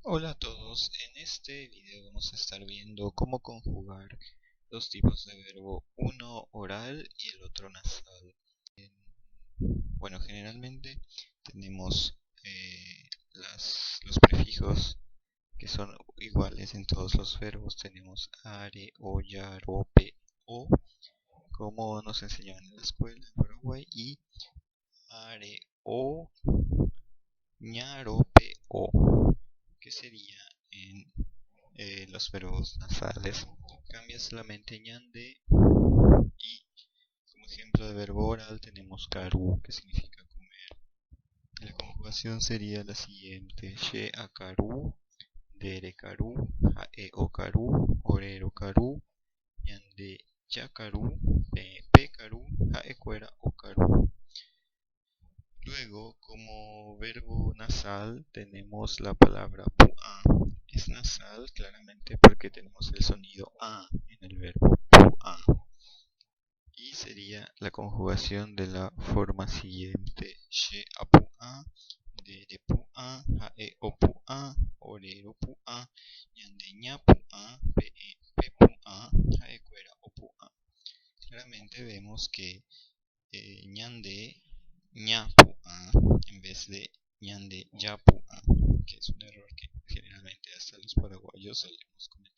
Hola a todos, en este video vamos a estar viendo cómo conjugar dos tipos de verbo, uno oral y el otro nasal. Bueno, generalmente tenemos los prefijos que son iguales en todos los verbos. Tenemos are, oyar, ope, o, como nos enseñaban en la escuela en Paraguay, y are, o, ñar, ope, o, que sería en los verbos nasales. Cambia solamente ñande, y como ejemplo de verbo oral tenemos caru, que significa comer. La conjugación sería la siguiente: she a caru, dere caru, jae o caru, orero caru, ñande ya caru, pe caru, jae cuera o caru. Luego, como verbo nasal, tenemos la palabra pu'a. Es nasal claramente porque tenemos el sonido a en el verbo pu'a. Y sería la conjugación de la forma siguiente: she a pu'a, dere pu'a, jae o pu'a, orero pu'a, ñande ña pu'a, pe pu'a, jae cuera o pu'a. Claramente vemos que ñande ña pu'a en vez de ñande ya pu'a, que es un error que generalmente hasta los paraguayos solemos cometer.